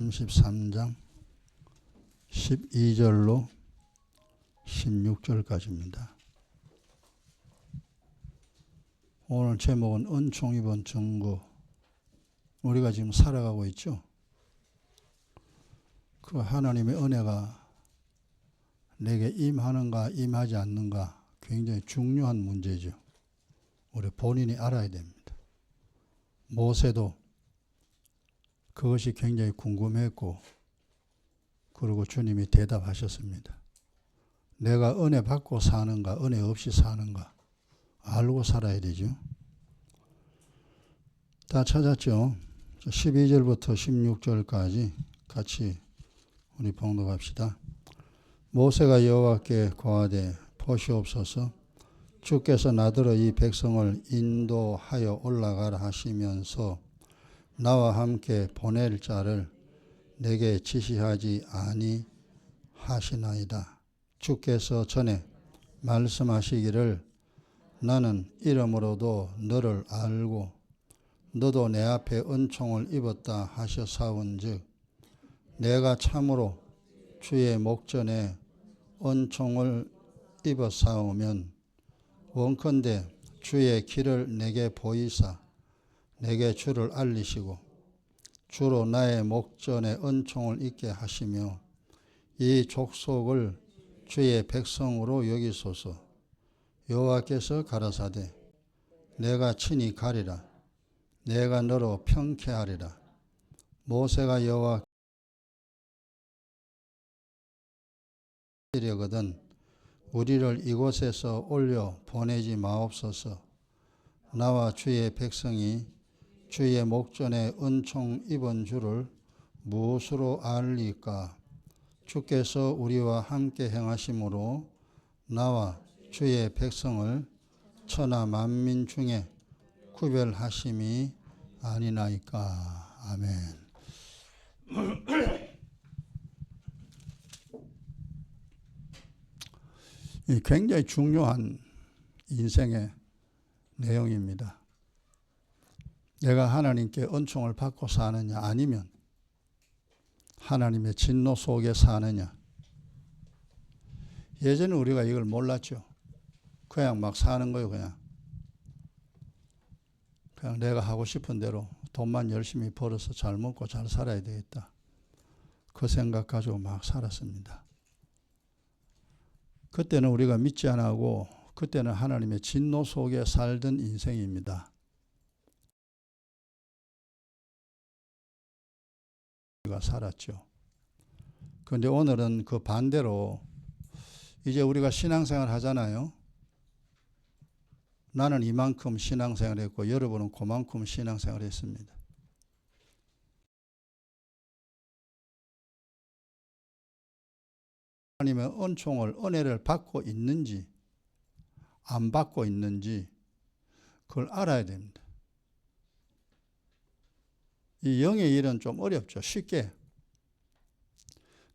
33장 12절로 16절까지입니다. 오늘 제목은 은총 입은 증거. 우리가 지금 살아가고 있죠. 그 하나님의 은혜가 내게 임하는가 임하지 않는가 굉장히 중요한 문제죠. 우리 본인이 알아야 됩니다. 모세도 그것이 굉장히 궁금했고, 그리고 주님이 대답하셨습니다. 내가 은혜 받고 사는가 은혜 없이 사는가 알고 살아야 되죠. 다 찾았죠? 12절부터 16절까지 같이 우리 봉독합시다. 모세가 여호와께 고하되 보시옵소서, 주께서 나더러 이 백성을 인도하여 올라가라 하시면서 나와 함께 보낼 자를 내게 지시하지 아니하시나이다. 주께서 전에 말씀하시기를 나는 이름으로도 너를 알고 너도 내 앞에 은총을 입었다 하셨사온즉 내가 참으로 주의 목전에 은총을 입었사오면 원컨대 주의 길을 내게 보이사 내게 주를 알리시고 주로 나의 목전에 은총을 입게 하시며 이 족속을 주의 백성으로 여기소서. 여호와께서 가라사대 내가 친히 가리라. 내가 너로 평쾌하리라. 모세가 여호와께 이르거든 우리를 이곳에서 올려 보내지 마옵소서. 나와 주의 백성이 주의 목전에 은총 입은 줄을 무엇으로 알리까? 주께서 우리와 함께 행하심으로 나와 주의 백성을 천하 만민 중에 구별하심이 아니나이까. 아멘. 이 굉장히 중요한 인생의 내용입니다. 내가 하나님께 은총을 받고 사느냐 아니면 하나님의 진노 속에 사느냐. 예전에 우리가 이걸 몰랐죠. 그냥 막 사는 거예요. 그냥 내가 하고 싶은 대로 돈만 열심히 벌어서 잘 먹고 잘 살아야 되겠다. 그 생각 가지고 막 살았습니다. 그때는 우리가 믿지 않고 그때는 하나님의 진노 속에 살던 인생입니다. 우리가 살았죠. 그런데 오늘은 그 반대로 이제 우리가 신앙생활 하잖아요. 나는 이만큼 신앙생활 했고 여러분은 그만큼 신앙생활 했습니다. 하나님의 은총을 은혜를 받고 있는지 안 받고 있는지 그걸 알아야 됩니다. 이 영의 일은 좀 어렵죠. 쉽게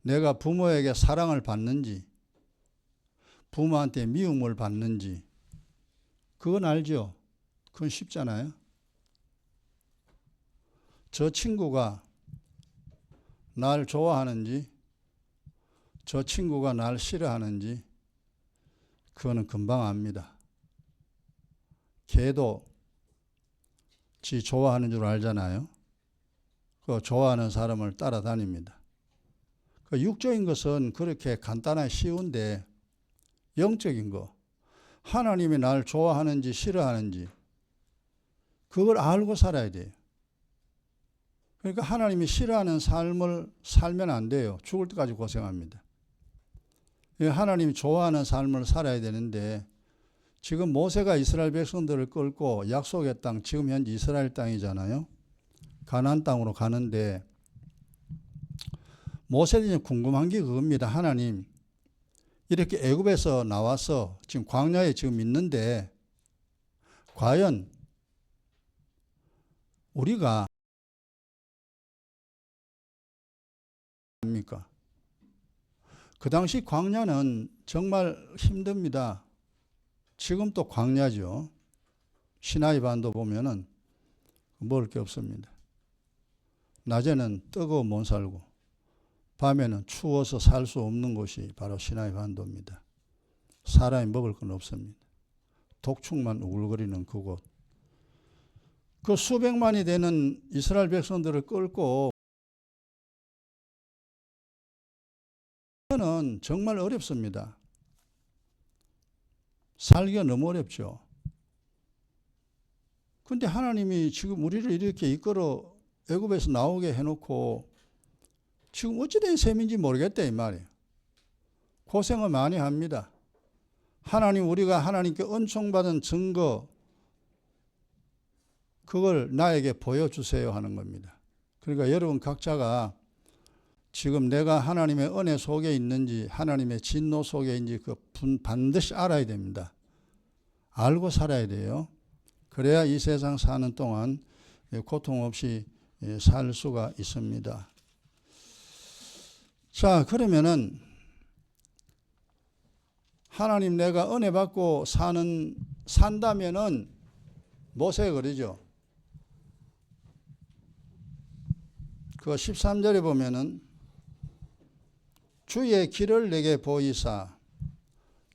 내가 부모에게 사랑을 받는지 부모한테 미움을 받는지 그건 알죠. 그건 쉽잖아요. 저 친구가 날 좋아하는지 저 친구가 날 싫어하는지 그거는 금방 압니다. 개도 지 좋아하는 줄 알잖아요. 그 좋아하는 사람을 따라다닙니다. 그 육적인 것은 그렇게 간단하게 쉬운데 영적인 거, 하나님이 날 좋아하는지 싫어하는지 그걸 알고 살아야 돼요. 그러니까 하나님이 싫어하는 삶을 살면 안 돼요. 죽을 때까지 고생합니다. 하나님이 좋아하는 삶을 살아야 되는데 지금 모세가 이스라엘 백성들을 끌고 약속의 땅, 지금 현재 이스라엘 땅이잖아요. 가나안 땅으로 가는데 모세는 궁금한 게 그겁니다. 하나님 이렇게 애굽에서 나와서 지금 광야에 지금 있는데 과연 우리가 합니까? 그 당시 광야는 정말 힘듭니다. 지금 또 광야죠. 시나이 반도 보면은 먹을 게 없습니다. 낮에는 뜨거워 못 살고 밤에는 추워서 살 수 없는 곳이 바로 시나이 반도입니다. 사람이 먹을 건 없습니다. 독충만 우글거리는 그곳. 그 수백만이 되는 이스라엘 백성들을 끌고 는 정말 어렵습니다. 살기가 너무 어렵죠. 근데 하나님이 지금 우리를 이렇게 이끌어 애굽에서 나오게 해놓고 지금 어찌된 셈인지 모르겠다 이 말이에요. 고생을 많이 합니다. 하나님, 우리가 하나님께 은총받은 증거, 그걸 나에게 보여주세요 하는 겁니다. 그러니까 여러분 각자가 지금 내가 하나님의 은혜 속에 있는지 하나님의 진노 속에 있는지 그 반드시 알아야 됩니다. 알고 살아야 돼요. 그래야 이 세상 사는 동안 고통 없이 살 수가 있습니다. 자, 그러면은 하나님 내가 은혜 받고 산다면은 모세 그러죠. 그 13절에 보면은 주의 길을 내게 보이사,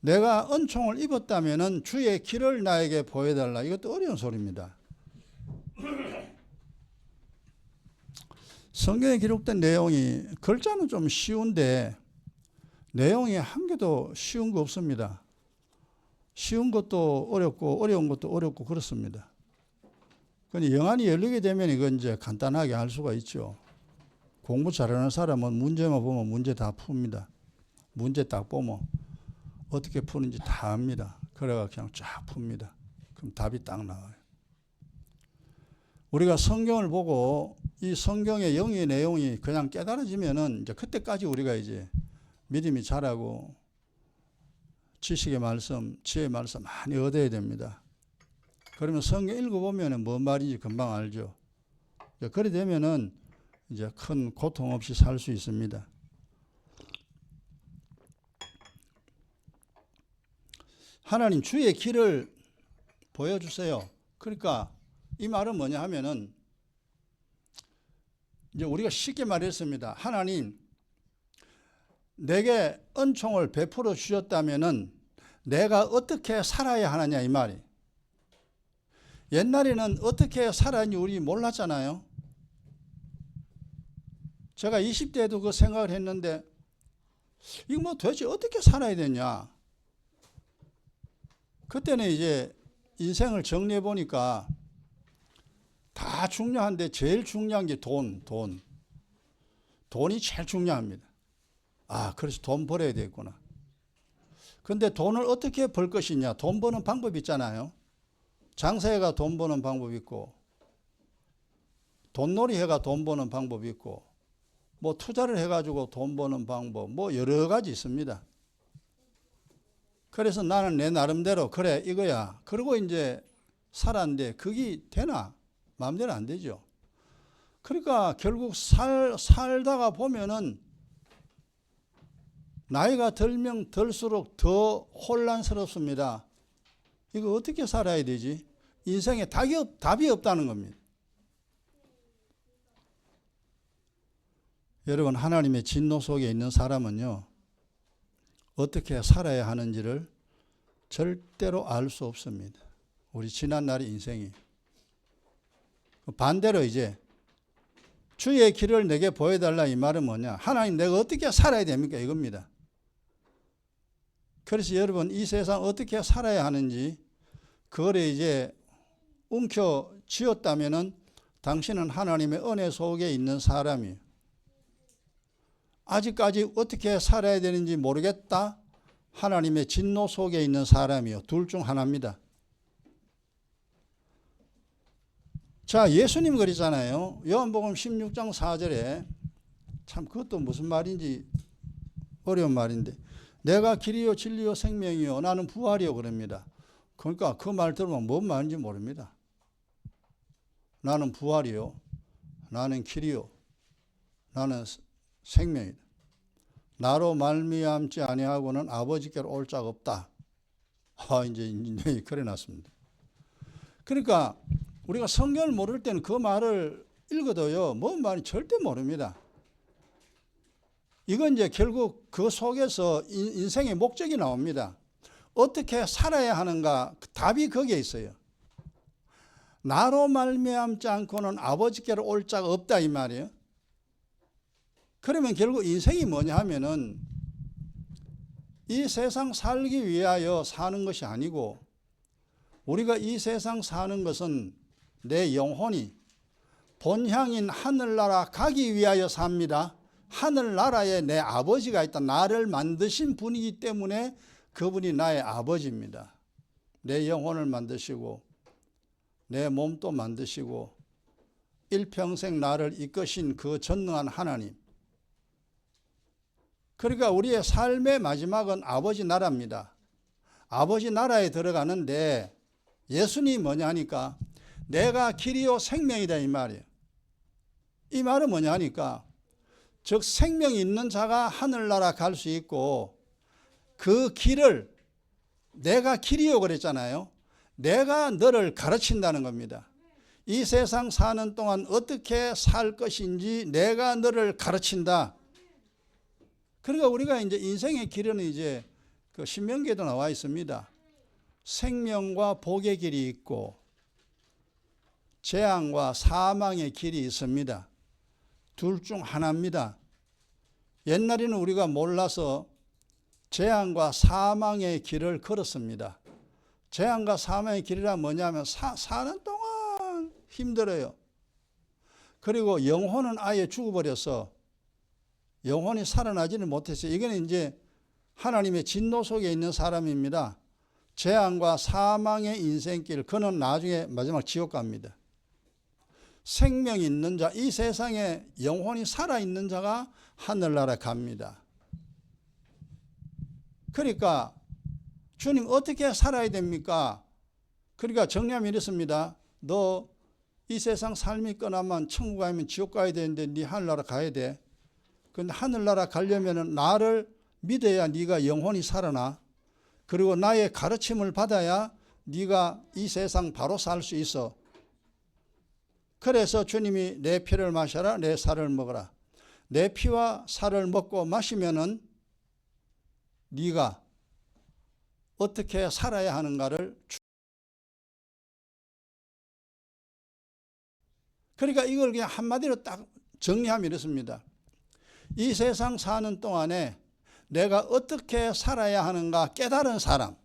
내가 은총을 입었다면은 주의 길을 나에게 보여달라. 이것도 어려운 소리입니다. 성경에 기록된 내용이 글자는 좀 쉬운데 내용이 한 개도 쉬운 거 없습니다. 쉬운 것도 어렵고 어려운 것도 어렵고 그렇습니다. 근데 영안이 열리게 되면 이건 이제 간단하게 할 수가 있죠. 공부 잘하는 사람은 문제만 보면 문제 다 풉니다. 문제 딱 보면 어떻게 푸는지 다 압니다. 그래가 그냥 쫙 풉니다. 그럼 답이 딱 나와요. 우리가 성경을 보고 이 성경의 영의 내용이 그냥 깨달아지면은 이제 그때까지 우리가 이제 믿음이 자라고 지식의 말씀, 지혜의 말씀 많이 얻어야 됩니다. 그러면 성경 읽어보면 뭔 말인지 금방 알죠. 그래 되면은 이제 큰 고통 없이 살 수 있습니다. 하나님 주의 길을 보여주세요. 그러니까 이 말은 뭐냐 하면은 이제 우리가 쉽게 말했습니다. 하나님 내게 은총을 베풀어 주셨다면은 내가 어떻게 살아야 하느냐 이 말이. 옛날에는 어떻게 살았는지 우리 몰랐잖아요. 제가 20대에도 그 생각을 했는데 이거 뭐 도대체 어떻게 살아야 되냐. 그때는 이제 인생을 정리해 보니까 다 중요한데 제일 중요한 게 돈이 제일 중요합니다. 아, 그래서 돈 벌어야 되겠구나. 근데 돈을 어떻게 벌 것이냐. 돈 버는 방법이 있잖아요. 장사해가 돈 버는 방법이 있고 돈놀이해가 돈 버는 방법이 있고 뭐 투자를 해가지고 돈 버는 방법 뭐 여러 가지 있습니다. 그래서 나는 내 나름대로 그래 이거야. 그리고 이제 살았는데 그게 되나? 마음대로 안 되죠. 그러니까 결국 살다가 보면은 나이가 들면 들수록 더 혼란스럽습니다. 이거 어떻게 살아야 되지? 인생에 답이 없다는 겁니다. 여러분 하나님의 진노 속에 있는 사람은요. 어떻게 살아야 하는지를 절대로 알 수 없습니다. 우리 지난날의 인생이. 반대로 이제 주의 길을 내게 보여달라 이 말은 뭐냐. 하나님 내가 어떻게 살아야 됩니까? 이겁니다. 그래서 여러분 이 세상 어떻게 살아야 하는지 그걸 이제 움켜쥐었다면은 당신은 하나님의 은혜 속에 있는 사람이에요. 아직까지 어떻게 살아야 되는지 모르겠다. 하나님의 진노 속에 있는 사람이요. 둘 중 하나입니다. 자, 예수님 그러잖아요. 요한복음 16장 4절에 참 그것도 무슨 말인지 어려운 말인데 내가 길이요 진리요 생명이요 나는 부활이요 그럽니다. 그러니까 그 말 들으면 뭔 말인지 모릅니다. 나는 부활이요. 나는 길이요. 나는 생명이다. 나로 말미암지 아니하고는 아버지께로 올 자가 없다. 이제 그래 놨습니다. 그러니까 우리가 성경을 모를 때는 그 말을 읽어도요, 뭔 말인지 절대 모릅니다. 이건 이제 결국 그 속에서 인생의 목적이 나옵니다. 어떻게 살아야 하는가, 답이 거기에 있어요. 나로 말미암지 않고는 아버지께로 올 자가 없다 이 말이에요. 그러면 결국 인생이 뭐냐 하면은 이 세상 살기 위하여 사는 것이 아니고, 우리가 이 세상 사는 것은 내 영혼이 본향인 하늘나라 가기 위하여 삽니다. 하늘나라에 내 아버지가 있다. 나를 만드신 분이기 때문에 그분이 나의 아버지입니다. 내 영혼을 만드시고 내 몸도 만드시고 일평생 나를 이끄신 그 전능한 하나님. 그러니까 우리의 삶의 마지막은 아버지 나라입니다. 아버지 나라에 들어가는데 예수님이 뭐냐 하니까 내가 길이요 생명이다 이 말이에요. 이 말은 뭐냐 하니까 즉 생명이 있는 자가 하늘나라 갈 수 있고, 그 길을 내가 길이요 그랬잖아요. 내가 너를 가르친다는 겁니다. 이 세상 사는 동안 어떻게 살 것인지 내가 너를 가르친다. 그러니까 우리가 이제 인생의 길은 이제 그 신명기에도 나와 있습니다. 생명과 복의 길이 있고 재앙과 사망의 길이 있습니다. 둘 중 하나입니다. 옛날에는 우리가 몰라서 재앙과 사망의 길을 걸었습니다. 재앙과 사망의 길이란 뭐냐면 사는 동안 힘들어요. 그리고 영혼은 아예 죽어버려서 영혼이 살아나지는 못했어요. 이거는 이제 하나님의 진노 속에 있는 사람입니다. 재앙과 사망의 인생길, 그는 나중에 마지막 지옥 갑니다. 생명이 있는 자, 이 세상에 영혼이 살아있는 자가 하늘나라 갑니다. 그러니까 주님 어떻게 살아야 됩니까? 그러니까 정리하면 이렇습니다. 너 이 세상 삶이 끝나면 천국 가면 지옥 가야 되는데 네 하늘나라 가야 돼. 근데 하늘나라 가려면 나를 믿어야 네가 영혼이 살아나. 그리고 나의 가르침을 받아야 네가 이 세상 바로 살 수 있어. 그래서 주님이 내 피를 마셔라, 내 살을 먹어라. 내 피와 살을 먹고 마시면은 네가 어떻게 살아야 하는가를. 그러니까 이걸 그냥 한마디로 딱 정리하면 이렇습니다. 이 세상 사는 동안에 내가 어떻게 살아야 하는가 깨달은 사람,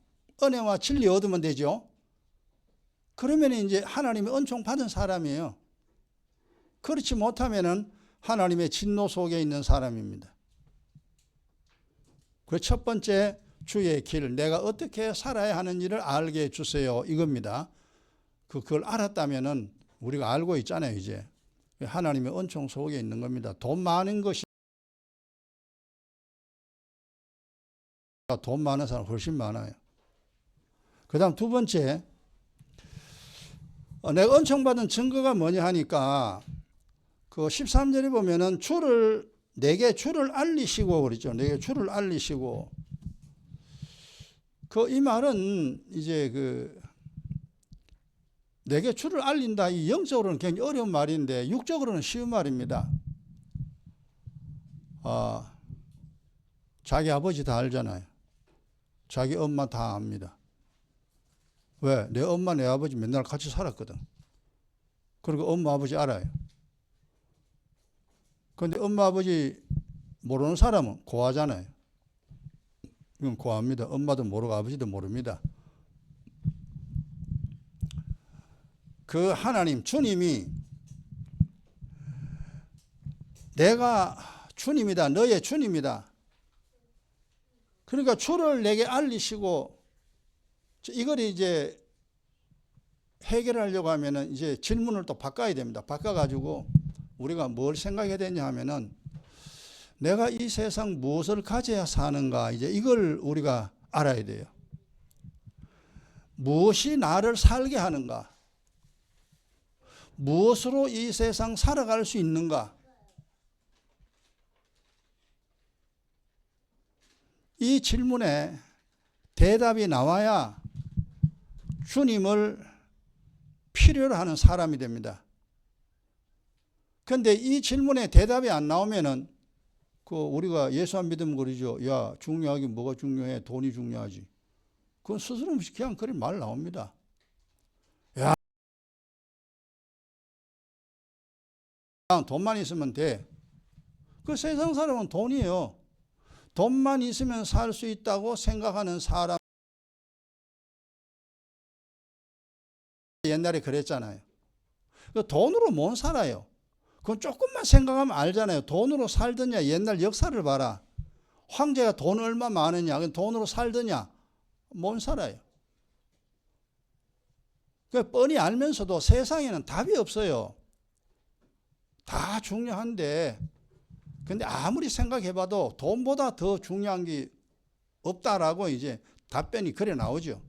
은혜와 진리 얻으면 되죠. 그러면 이제 하나님의 은총 받은 사람이에요. 그렇지 못하면은 하나님의 진노 속에 있는 사람입니다. 그 첫 번째 주의 길, 내가 어떻게 살아야 하는지를 알게 해주세요. 이겁니다. 그걸 알았다면은 우리가 알고 있잖아요. 이제 하나님의 은총 속에 있는 겁니다. 돈 많은 것이, 돈 많은 사람 훨씬 많아요. 그 다음 두 번째, 내가 은총 받은 증거가 뭐냐 하니까 그 13절에 보면은 내게 주를 알리시고 그랬죠. 내게 주를 알리시고. 이 말은 이제 내게 주를 알린다. 이 영적으로는 굉장히 어려운 말인데 육적으로는 쉬운 말입니다. 자기 아버지 다 알잖아요. 자기 엄마 다 압니다. 왜? 내 엄마 내 아버지 맨날 같이 살았거든. 그리고 엄마 아버지 알아요. 그런데 엄마 아버지 모르는 사람은 고하잖아요. 이건 고합니다. 엄마도 모르고 아버지도 모릅니다. 그 하나님 주님이 내가 주님이다. 너의 주님이다. 그러니까 주를 내게 알리시고, 이걸 이제 해결하려고 하면은 이제 질문을 또 바꿔야 됩니다. 바꿔가지고 우리가 뭘 생각해야 되냐 하면은 내가 이 세상 무엇을 가져야 사는가, 이제 이걸 우리가 알아야 돼요. 무엇이 나를 살게 하는가? 무엇으로 이 세상 살아갈 수 있는가? 이 질문에 대답이 나와야 주님을 필요로 하는 사람이 됩니다. 근데 이 질문에 대답이 안 나오면은 우리가 예수 안 믿으면 그러죠. 야, 중요하긴 뭐가 중요해? 돈이 중요하지. 그건 스스럼 없이 그냥 그런 말 나옵니다. 야, 돈만 있으면 돼. 그 세상 사람은 돈이에요. 돈만 있으면 살 수 있다고 생각하는 사람. 옛날에 그랬잖아요. 돈으로 못 살아요. 그건 조금만 생각하면 알잖아요. 돈으로 살더냐, 옛날 역사를 봐라. 황제가 돈 얼마 많으냐, 돈으로 살더냐, 못 살아요. 뻔히 알면서도 세상에는 답이 없어요. 다 중요한데, 근데 아무리 생각해봐도 돈보다 더 중요한 게 없다라고 이제 답변이 그래 나오죠.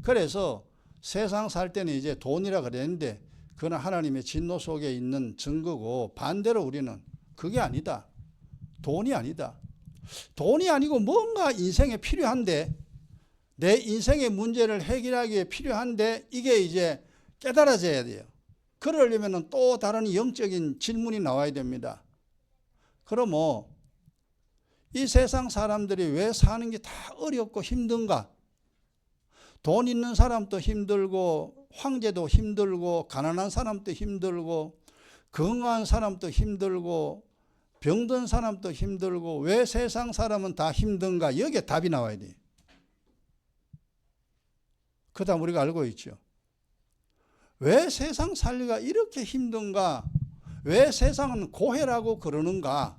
그래서 세상 살 때는 이제 돈이라 그랬는데, 그건 하나님의 진노 속에 있는 증거고, 반대로 우리는 그게 아니다. 돈이 아니다. 돈이 아니고 뭔가 인생에 필요한데, 내 인생의 문제를 해결하기 위해 필요한데, 이게 이제 깨달아져야 돼요. 그러려면 또 다른 영적인 질문이 나와야 됩니다. 그럼 이 세상 사람들이 왜 사는 게 다 어렵고 힘든가? 돈 있는 사람도 힘들고, 황제도 힘들고, 가난한 사람도 힘들고, 건강한 사람도 힘들고, 병든 사람도 힘들고, 왜 세상 사람은 다 힘든가? 여기에 답이 나와야 돼요. 그 다음 우리가 알고 있죠. 왜 세상 살기가 이렇게 힘든가? 왜 세상은 고해라고 그러는가?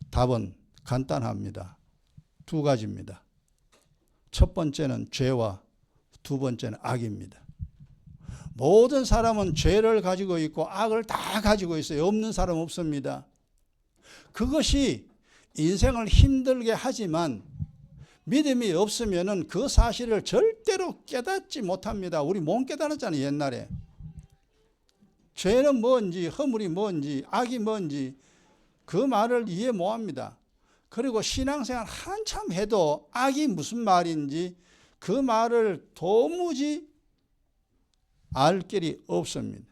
답은 간단합니다. 두 가지입니다. 첫 번째는 죄와 두 번째는 악입니다. 모든 사람은 죄를 가지고 있고 악을 다 가지고 있어요. 없는 사람 없습니다. 그것이 인생을 힘들게 하지만 믿음이 없으면은 그 사실을 절대로 깨닫지 못합니다. 우리 못 깨달았잖아요, 옛날에. 죄는 뭔지, 허물이 뭔지, 악이 뭔지 그 말을 이해 못 합니다. 그리고 신앙생활 한참 해도 악이 무슨 말인지 그 말을 도무지 알 길이 없습니다.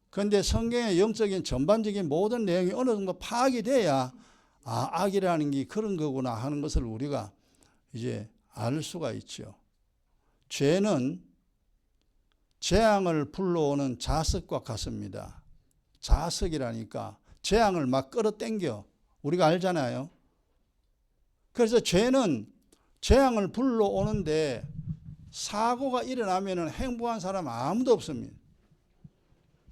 그런데 성경의 영적인 전반적인 모든 내용이 어느 정도 파악이 돼야 악이라는 게 그런 거구나 하는 것을 우리가 이제 알 수가 있죠. 죄는 재앙을 불러오는 자석과 같습니다. 자석이라니까 재앙을 막 끌어당겨. 우리가 알잖아요. 그래서 죄는 재앙을 불러오는데 사고가 일어나면 행복한 사람 아무도 없습니다.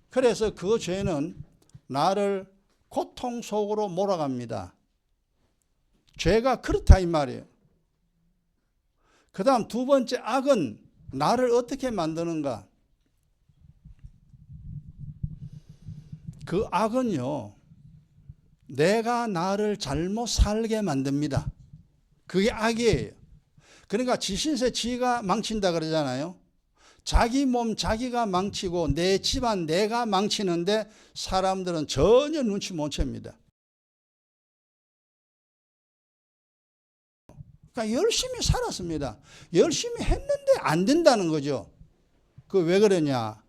그래서 그 죄는 나를 고통 속으로 몰아갑니다. 죄가 그렇다 이 말이에요. 그 다음 두 번째 악은 나를 어떻게 만드는가? 그 악은요, 내가 나를 잘못 살게 만듭니다. 그게 악이에요. 그러니까 지신세 지가 망친다 그러잖아요. 자기 몸 자기가 망치고 내 집안 내가 망치는데 사람들은 전혀 눈치 못 챕니다. 그러니까 열심히 살았습니다. 열심히 했는데 안 된다는 거죠. 그 왜 그러냐?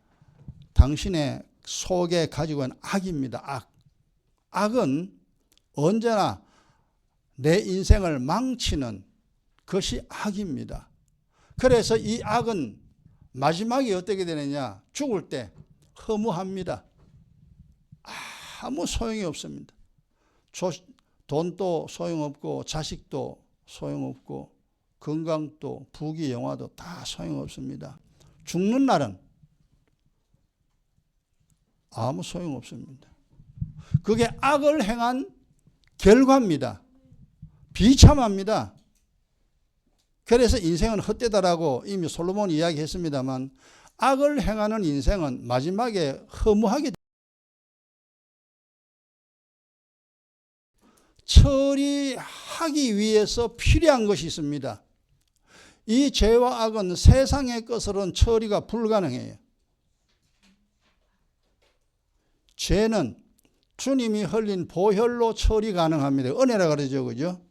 당신의 속에 가지고 있는 악입니다. 악. 악은 언제나 내 인생을 망치는 것이 악입니다. 그래서 이 악은 마지막에 어떻게 되느냐? 죽을 때 허무합니다. 아무 소용이 없습니다. 돈도 소용없고 자식도 소용없고 건강도 부귀 영화도 다 소용없습니다. 죽는 날은 아무 소용없습니다. 그게 악을 행한 결과입니다. 비참합니다. 그래서 인생은 헛되다라고 이미 솔로몬이 이야기했습니다만 악을 행하는 인생은 마지막에 허무하게 됩니다. 처리하기 위해서 필요한 것이 있습니다. 이 죄와 악은 세상의 것으로는 처리가 불가능해요. 죄는 주님이 흘린 보혈로 처리 가능합니다. 은혜라 그러죠, 그죠?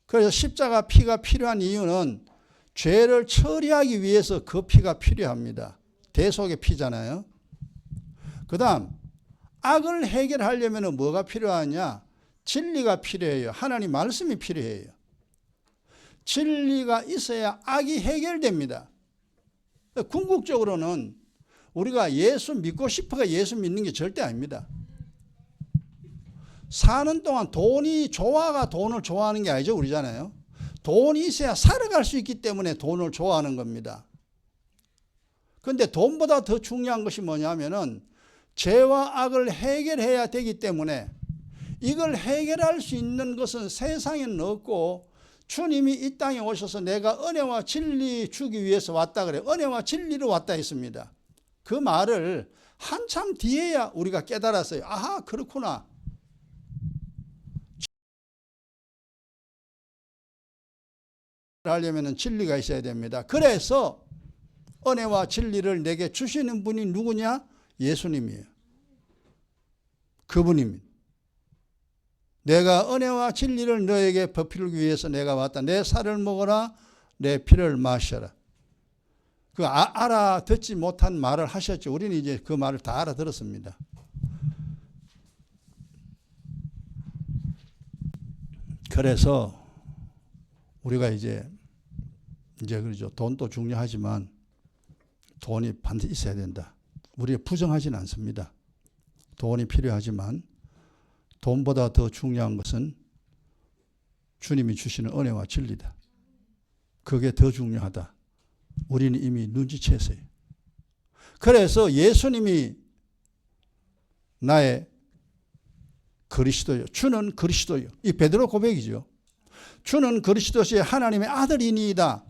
그래서 십자가 피가 필요한 이유는 죄를 처리하기 위해서 그 피가 필요합니다. 대속의 피잖아요. 그 다음 악을 해결하려면 뭐가 필요하냐? 진리가 필요해요. 하나님 말씀이 필요해요. 진리가 있어야 악이 해결됩니다. 궁극적으로는 우리가 예수 믿고 싶어가 예수 믿는 게 절대 아닙니다. 사는 동안 돈이 좋아가 돈을 좋아하는 게 아니죠. 우리잖아요. 돈이 있어야 살아갈 수 있기 때문에 돈을 좋아하는 겁니다. 그런데 돈보다 더 중요한 것이 뭐냐면은 죄와 악을 해결해야 되기 때문에 이걸 해결할 수 있는 것은 세상에는 없고 주님이 이 땅에 오셔서 내가 은혜와 진리 주기 위해서 왔다 그래요. 은혜와 진리로 왔다 했습니다. 그 말을 한참 뒤에야 우리가 깨달았어요. 아하, 그렇구나. 하려면 진리가 있어야 됩니다. 그래서 은혜와 진리를 내게 주시는 분이 누구냐? 예수님이에요. 그분입니다. 내가 은혜와 진리를 너에게 베풀기 위해서 내가 왔다. 내 살을 먹어라. 내 피를 마셔라. 그 알아듣지 못한 말을 하셨죠. 우리는 이제 그 말을 다 알아들었습니다. 그래서 우리가 이제 그러죠. 돈도 중요하지만 돈이 반드시 있어야 된다. 우리가 부정하지는 않습니다. 돈이 필요하지만 돈보다 더 중요한 것은 주님이 주시는 은혜와 진리다. 그게 더 중요하다. 우리는 이미 눈치챘어요. 그래서 예수님이 나의 그리스도요. 주는 그리스도요. 이 베드로 고백이죠. 주는 그리스도시 하나님의 아들이니이다.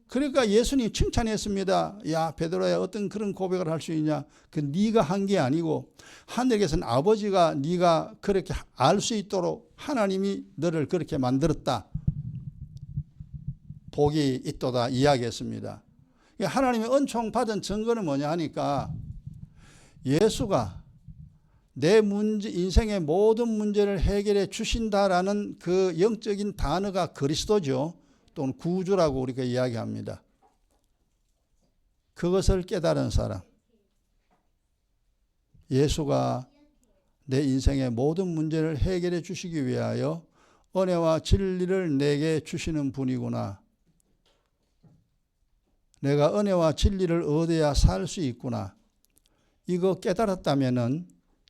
그러니까 예수님이 칭찬했습니다. 야, 베드로야, 어떤 그런 고백을 할 수 있냐? 그 네가 한 게 아니고 하늘에서는 아버지가 네가 그렇게 알 수 있도록 하나님이 너를 그렇게 만들었다. 복이 있도다 이야기했습니다. 하나님의 은총 받은 증거는 뭐냐 하니까 예수가 내 문제, 인생의 모든 문제를 해결해 주신다라는 그 영적인 단어가 그리스도죠. 또는 구주라고 우리가 이야기합니다. 그것을 깨달은 사람, 예수가 내 인생의 모든 문제를 해결해 주시기 위하여 은혜와 진리를 내게 주시는 분이구나. 내가 은혜와 진리를 얻어야 살 수 있구나. 이거 깨달았다면은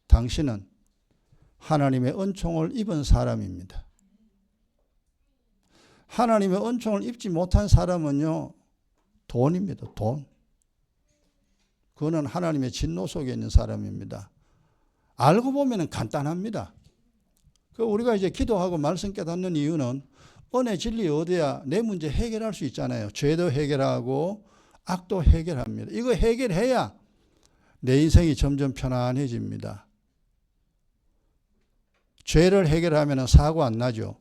당신은 하나님의 은총을 입은 사람입니다. 하나님의 은총을 입지 못한 사람은요, 돈입니다. 돈. 그거는 하나님의 진노 속에 있는 사람입니다. 알고 보면 간단합니다. 우리가 이제 기도하고 말씀 깨닫는 이유는 은혜 진리 얻어야 내 문제 해결할 수 있잖아요. 죄도 해결하고 악도 해결합니다. 이거 해결해야 내 인생이 점점 편안해집니다. 죄를 해결하면 사고 안 나죠.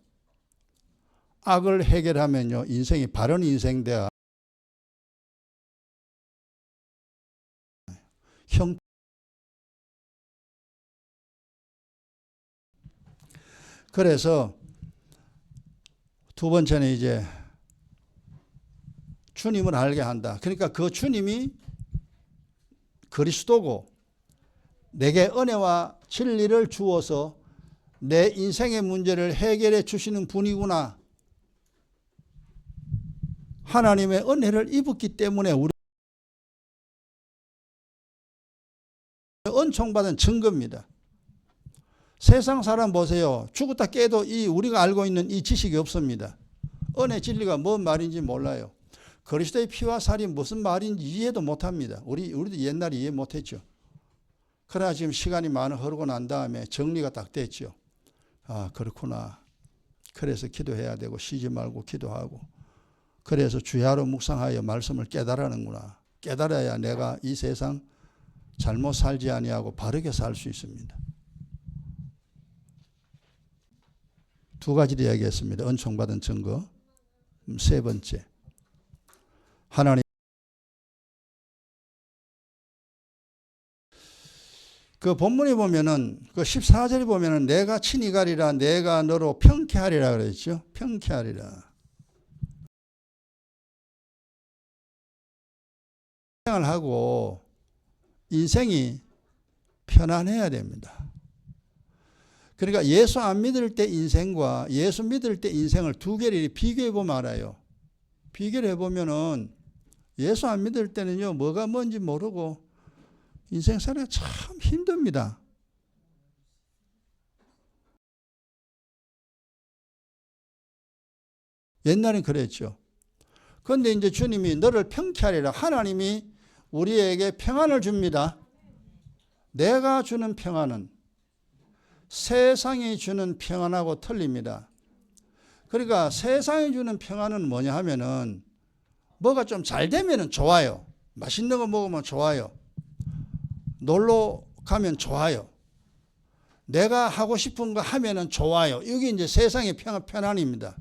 악을 해결하면요, 인생이 바른 인생 돼야 그래서 두 번째는 이제 주님을 알게 한다. 그러니까 그 주님이 그리스도고 내게 은혜와 진리를 주어서 내 인생의 문제를 해결해 주시는 분이구나. 하나님의 은혜를 입었기 때문에 우리 은총받은 증거입니다. 세상 사람 보세요. 죽었다 깨도 우리가 알고 있는 이 지식이 없습니다. 은혜 진리가 뭔 말인지 몰라요. 그리스도의 피와 살이 무슨 말인지 이해도 못합니다. 우리도 옛날에 이해 못했죠. 그러나 지금 시간이 많이 흐르고 난 다음에 정리가 딱 됐죠. 아, 그렇구나. 그래서 기도해야 되고 쉬지 말고 기도하고 그래서 주야로 묵상하여 말씀을 깨달아는구나. 깨달아야 내가 이 세상 잘못 살지 아니하고 바르게 살 수 있습니다. 두 가지를 이야기했습니다. 은총받은 증거. 세 번째, 하나님 그 본문에 보면은 그 14절에 보면은 내가 친히 가리라 내가 너로 평쾌하리라 그랬죠. 평쾌하리라. 생활을 하고 인생이 편안해야 됩니다. 그러니까 예수 안 믿을 때 인생과 예수 믿을 때 인생을 두 개를 비교해 보면 알아요. 비교를 해보면은 예수 안 믿을 때는요, 뭐가 뭔지 모르고 인생 살기가 참 힘듭니다. 옛날엔 그랬죠. 그런데 이제 주님이 너를 평쾌하리라. 하나님이 우리에게 평안을 줍니다. 내가 주는 평안은 세상이 주는 평안하고 틀립니다. 그러니까 세상이 주는 평안은 뭐냐 하면은 뭐가 좀 잘 되면은 좋아요. 맛있는 거 먹으면 좋아요. 놀러 가면 좋아요. 내가 하고 싶은 거 하면은 좋아요. 이게 이제 세상의 평안입니다.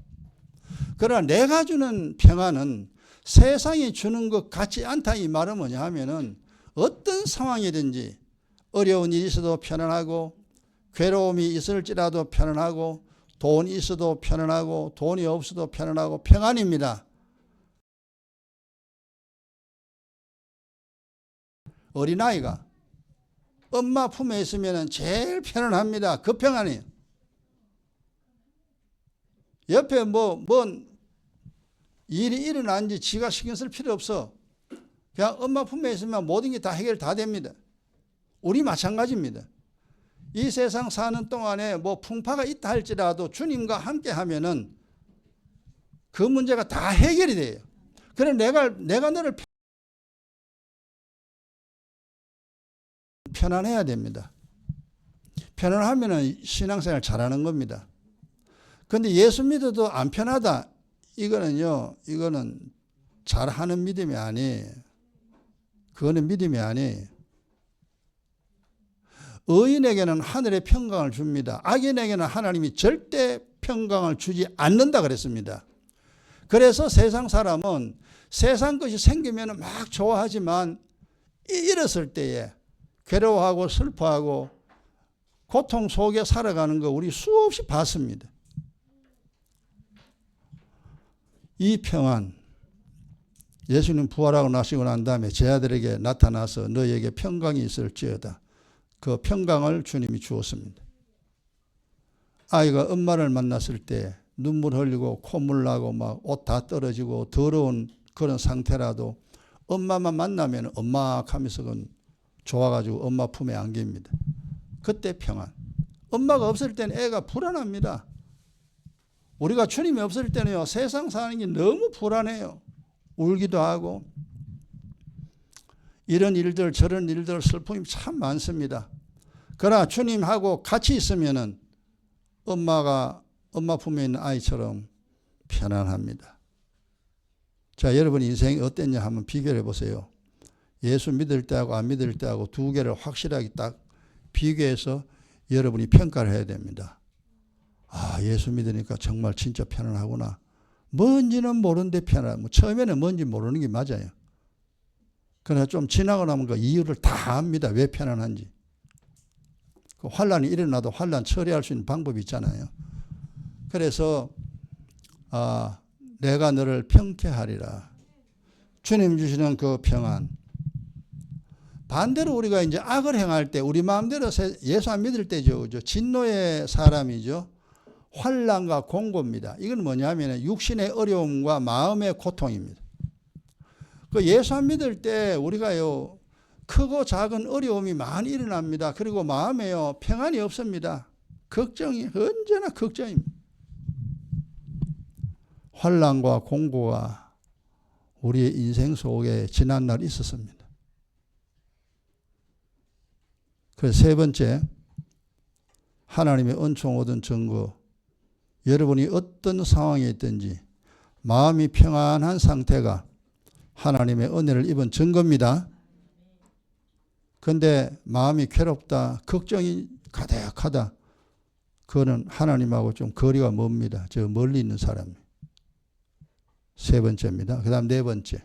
그러나 내가 주는 평안은 세상이 주는 것 같지 않다. 이 말은 뭐냐 하면은 어떤 상황이든지 어려운 일이 있어도 편안하고 괴로움이 있을지라도 편안하고 돈이 있어도 편안하고 돈이 없어도 편안하고 평안입니다. 어린아이가 엄마 품에 있으면 제일 편안합니다. 그 평안이에요. 옆에 뭔 일이 일어난지 지가 신경 쓸 필요 없어. 그냥 엄마 품에 있으면 모든 게 다 해결 다 됩니다. 우리 마찬가지입니다. 이 세상 사는 동안에 뭐 풍파가 있다 할지라도 주님과 함께 하면은 그 문제가 다 해결이 돼요. 그래 내가 너를 편안해야 됩니다. 편안하면은 신앙생활 잘하는 겁니다. 근데 예수 믿어도 안 편하다. 이거는 잘하는 믿음이 아니에요. 그거는 믿음이 아니에요. 의인에게는 하늘의 평강을 줍니다. 악인에게는 하나님이 절대 평강을 주지 않는다 그랬습니다. 그래서 세상 사람은 세상 것이 생기면 막 좋아하지만 잃었을 때에 괴로워하고 슬퍼하고 고통 속에 살아가는 거 우리 수없이 봤습니다. 이 평안, 예수님 부활하고 나시고 난 다음에 제 아들에게 나타나서 너에게 평강이 있을지어다. 그 평강을 주님이 주었습니다. 아이가 엄마를 만났을 때 눈물 흘리고 콧물 나고 막 옷 다 떨어지고 더러운 그런 상태라도 엄마만 만나면 엄막하면서 좋아가지고 엄마 품에 안깁니다. 그때 평안. 엄마가 없을 때는 애가 불안합니다. 우리가 주님이 없을 때는요, 세상 사는 게 너무 불안해요. 울기도 하고 이런 일들 저런 일들 슬픔이 참 많습니다. 그러나 주님하고 같이 있으면은 엄마 품에 있는 아이처럼 편안합니다. 자, 여러분 인생이 어땠냐 한번 비교해 보세요. 예수 믿을 때하고 안 믿을 때하고 두 개를 확실하게 딱 비교해서 여러분이 평가를 해야 됩니다. 아, 예수 믿으니까 정말 진짜 편안하구나. 뭔지는 모르는데 편안하고 처음에는 뭔지 모르는 게 맞아요. 그러나 좀 지나고 나면 그 이유를 다 압니다. 왜 편안한지. 그 환란이 일어나도 환란 처리할 수 있는 방법이 있잖아요. 그래서 내가 너를 평쾌하리라. 주님 주시는 그 평안. 반대로 우리가 이제 악을 행할 때 우리 마음대로 예수 안 믿을 때죠. 진노의 사람이죠. 환난과 공고입니다. 이건 뭐냐면 육신의 어려움과 마음의 고통입니다. 그 예수 안 믿을 때 우리가요 크고 작은 어려움이 많이 일어납니다. 그리고 마음에요 평안이 없습니다. 걱정이 언제나 걱정입니다. 환난과 공고가 우리의 인생 속에 지난 날 있었습니다. 그래서 세 번째, 하나님의 은총 얻은 증거. 여러분이 어떤 상황에 있든지 마음이 평안한 상태가 하나님의 은혜를 입은 증거입니다. 그런데 마음이 괴롭다, 걱정이 가득하다. 그거는 하나님하고 좀 거리가 멉니다. 저 멀리 있는 사람. 세 번째입니다. 그 다음 네 번째.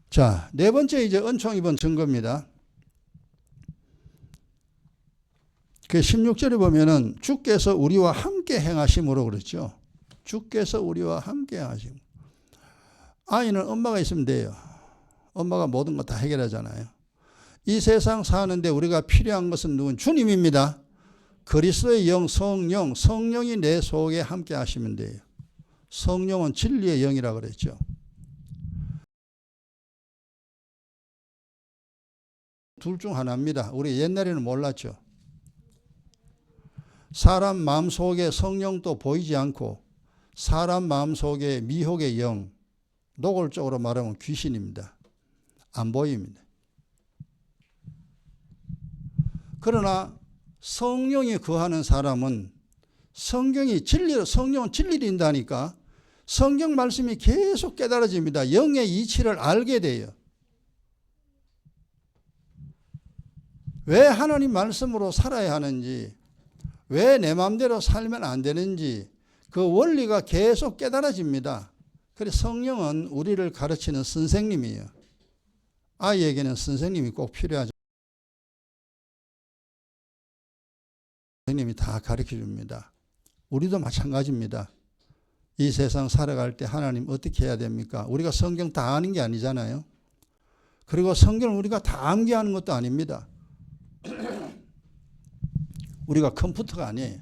자, 네 번째 이제 은총 입은 증거입니다. 그 16절에 보면은 주께서 우리와 함께 행하심으로 그랬죠. 주께서 우리와 함께 행하심. 아이는 엄마가 있으면 돼요. 엄마가 모든 거 다 해결하잖아요. 이 세상 사는데 우리가 필요한 것은 누군? 주님입니다. 그리스도의 영, 성령, 성령이 내 속에 함께 하시면 돼요. 성령은 진리의 영이라 그랬죠. 둘 중 하나입니다. 우리 옛날에는 몰랐죠. 사람 마음속에 성령도 보이지 않고 사람 마음속에 미혹의 영, 노골적으로 말하면 귀신입니다. 안 보입니다. 그러나 성령이 거하는 사람은 성령은 진리를 인다니까 성경 말씀이 계속 깨달아집니다. 영의 이치를 알게 돼요. 왜 하나님 말씀으로 살아야 하는지, 왜 내 마음대로 살면 안 되는지 그 원리가 계속 깨달아집니다. 그래서 성령은 우리를 가르치는 선생님이에요. 아이에게는 선생님이 꼭 필요하죠. 선생님이 다 가르쳐 줍니다. 우리도 마찬가지입니다. 이 세상 살아갈 때 하나님 어떻게 해야 됩니까? 우리가 성경 다 아는 게 아니잖아요. 그리고 성경을 우리가 다 암기하는 것도 아닙니다. 우리가 컴퓨터가 아니에요.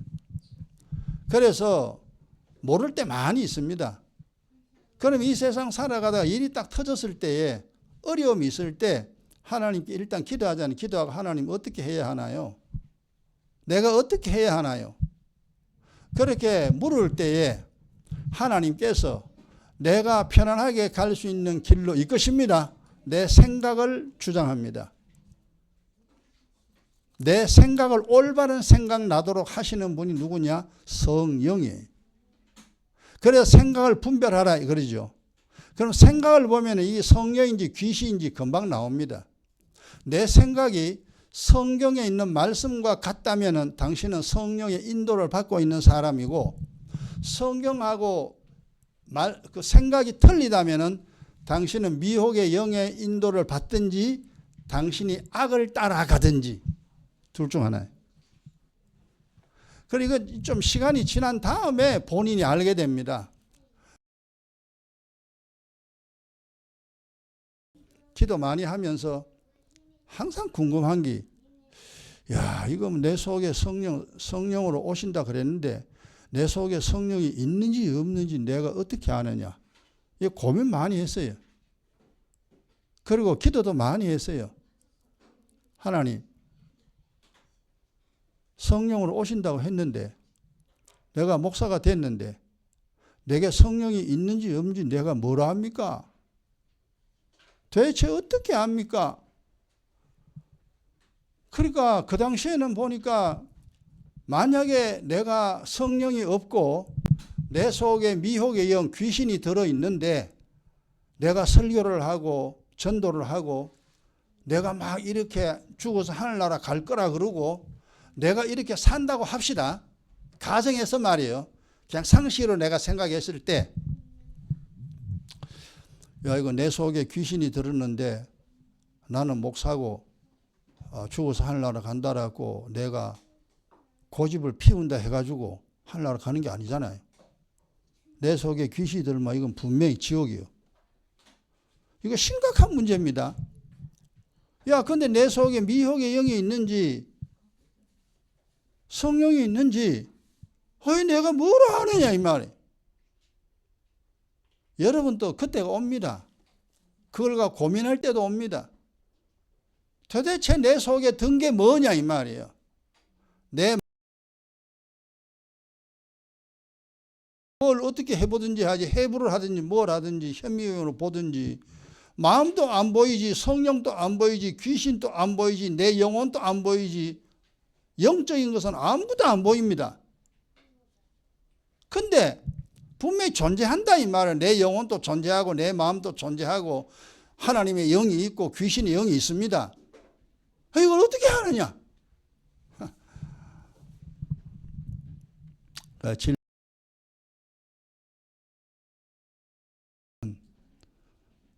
그래서 모를 때 많이 있습니다. 그럼 이 세상 살아가다가 일이 딱 터졌을 때에 어려움이 있을 때 하나님께 일단 기도하자니 기도하고 하나님 어떻게 해야 하나요? 내가 어떻게 해야 하나요? 그렇게 물을 때에 하나님께서 내가 편안하게 갈 수 있는 길로 이끄십니다. 내 생각을 주장합니다. 내 생각을 올바른 생각 나도록 하시는 분이 누구냐? 성령이에요. 그래서 생각을 분별하라 그러죠. 그럼 생각을 보면 이 성령인지 귀신인지 금방 나옵니다. 내 생각이 성경에 있는 말씀과 같다면 당신은 성령의 인도를 받고 있는 사람이고 성경하고 그 생각이 틀리다면 당신은 미혹의 영의 인도를 받든지 당신이 악을 따라가든지 둘 중 하나예요. 그리고 좀 시간이 지난 다음에 본인이 알게 됩니다. 기도 많이 하면서 항상 궁금한 게, 야, 이거 내 속에 성령으로 오신다 그랬는데 내 속에 성령이 있는지 없는지 내가 어떻게 아느냐. 이 고민 많이 했어요. 그리고 기도도 많이 했어요. 하나님, 성령으로 오신다고 했는데 내가 목사가 됐는데 내게 성령이 있는지 없는지 내가 뭐라 합니까? 도대체 어떻게 합니까? 그러니까 그 당시에는 보니까 만약에 내가 성령이 없고 내 속에 미혹의 영, 귀신이 들어있는데 내가 설교를 하고 전도를 하고 내가 막 이렇게 죽어서 하늘나라 갈 거라 그러고 내가 이렇게 산다고 합시다. 가정에서 말이에요. 그냥 상식으로 내가 생각했을 때, 야, 이거 내 속에 귀신이 들었는데 나는 목사고 죽어서 하늘나라 간다라고 내가 고집을 피운다 해가지고 하늘나라 가는 게 아니잖아요. 내 속에 귀신이 들면 이건 분명히 지옥이에요. 이거 심각한 문제입니다. 야, 근데 내 속에 미혹의 영이 있는지 성령이 있는지 내가 뭐라 하느냐 이 말이에요. 여러분도 그때가 옵니다. 그걸 갖고 고민할 때도 옵니다. 도대체 내 속에 든 게 뭐냐 이 말이에요. 내 뭘 어떻게 해보든지 하지, 해부를 하든지 뭘 하든지 현미경으로 보든지 마음도 안 보이지, 성령도 안 보이지, 귀신도 안 보이지, 내 영혼도 안 보이지, 영적인 것은 아무것도 안 보입니다. 근데 분명히 존재한다 이 말은. 내 영혼도 존재하고 내 마음도 존재하고 하나님의 영이 있고 귀신의 영이 있습니다. 이걸 어떻게 하느냐?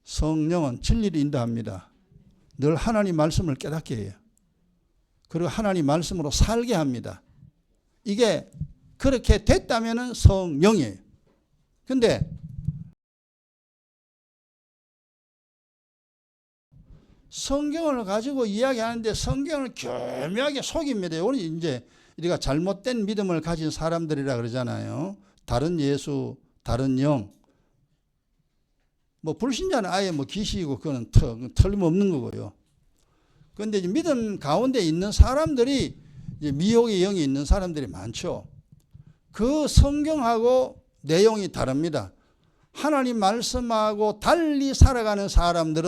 성령은 진리를 인도합니다. 늘 하나님 말씀을 깨닫게 해요. 그리고 하나님 말씀으로 살게 합니다. 이게 그렇게 됐다면 성령이에요. 근데 성경을 가지고 이야기하는데 성경을 교묘하게 속입니다. 우리 이제 우리가 잘못된 믿음을 가진 사람들이라 그러잖아요. 다른 예수, 다른 영. 뭐 불신자는 아예 뭐 귀신이고 그거는 틀림없는 거고요. 그런데 이제 믿음 가운데 있는 사람들이 이제 미혹의 영이 있는 사람들이 많죠. 그 성경하고 내용이 다릅니다. 하나님 말씀하고 달리 살아가는 사람들은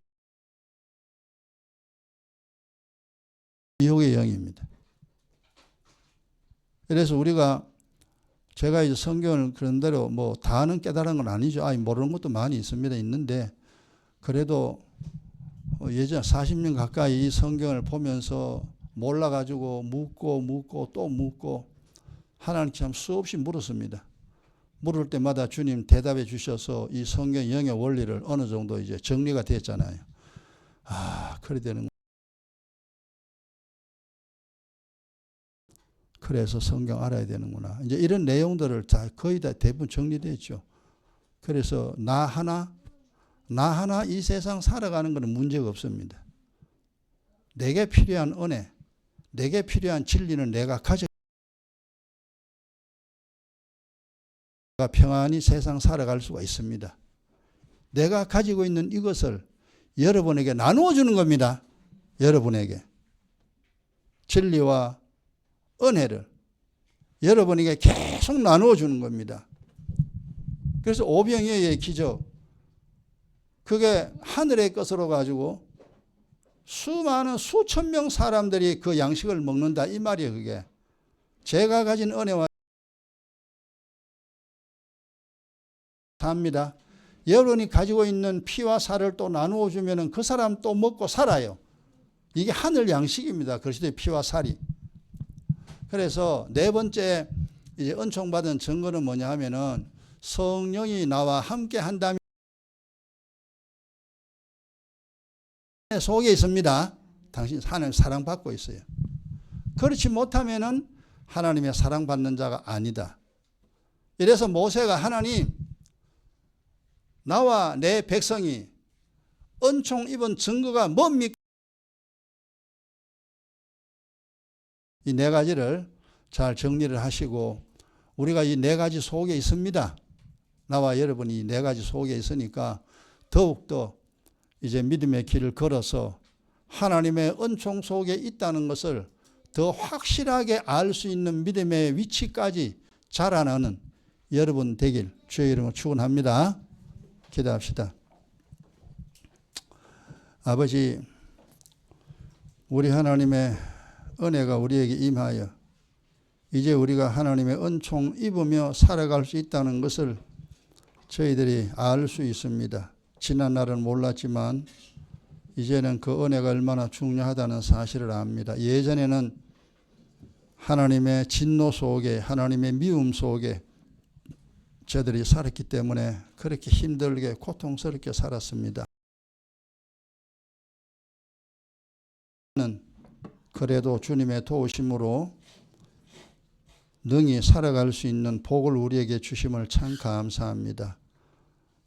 미혹의 영입니다. 그래서 우리가 제가 이제 성경을 그런 대로 뭐 다는 깨달은 건 아니죠. 모르는 것도 많이 있습니다. 있는데 그래도 예전 40년 가까이 이 성경을 보면서 몰라가지고 묻고 또 묻고 하나님 참 수없이 물었습니다. 물을 때마다 주님 대답해 주셔서 이 성경 영의 원리를 어느 정도 이제 정리가 됐잖아요. 그래 되는. 그래서 성경 알아야 되는구나. 이제 이런 내용들을 거의 다 대부분 정리됐죠. 그래서 나 하나 이 세상 살아가는 것은 문제가 없습니다. 내게 필요한 은혜, 내게 필요한 진리는 내가 가져 평안히 세상 살아갈 수가 있습니다. 내가 가지고 있는 이것을 여러분에게 나누어 주는 겁니다. 여러분에게 진리와 은혜를 여러분에게 계속 나누어 주는 겁니다. 그래서 오병이어의 기적, 그게 하늘의 것으로 가지고 수많은 수천 명 사람들이 그 양식을 먹는다 이 말이에요. 그게 제가 가진 은혜와 삽니다. 여러분이 가지고 있는 피와 살을 또 나누어 주면은 그 사람 또 먹고 살아요. 이게 하늘 양식입니다. 그리스도의 피와 살이. 그래서 네 번째 이제 은총 받은 증거는 뭐냐 하면은 성령이 나와 함께 한다면 속에 있습니다. 당신 하나님 사랑받고 있어요. 그렇지 못하면은 하나님의 사랑받는 자가 아니다. 이래서 모세가 하나님 나와 내 백성이 은총 입은 증거가 뭡니까? 이 네 가지를 잘 정리를 하시고 우리가 이 네 가지 속에 있습니다. 나와 여러분이 이 네 가지 속에 있으니까 더욱더 이제 믿음의 길을 걸어서 하나님의 은총 속에 있다는 것을 더 확실하게 알 수 있는 믿음의 위치까지 자라나는 여러분 되길 주의 이름으로 축원합니다. 기도합시다. 아버지, 우리 하나님의 은혜가 우리에게 임하여 이제 우리가 하나님의 은총 입으며 살아갈 수 있다는 것을 저희들이 알 수 있습니다. 지난 날은 몰랐지만 이제는 그 은혜가 얼마나 중요하다는 사실을 압니다. 예전에는 하나님의 진노 속에, 하나님의 미움 속에 저들이 살았기 때문에 그렇게 힘들게 고통스럽게 살았습니다. 그래도 주님의 도우심으로 능히 살아갈 수 있는 복을 우리에게 주심을 참 감사합니다.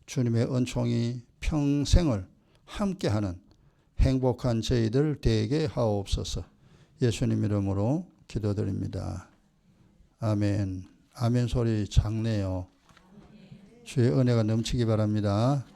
주님의 은총이 평생을 함께하는 행복한 저희들 되게 하옵소서. 예수님 이름으로 기도드립니다. 아멘. 아멘 소리 작네요. 주의 은혜가 넘치기 바랍니다.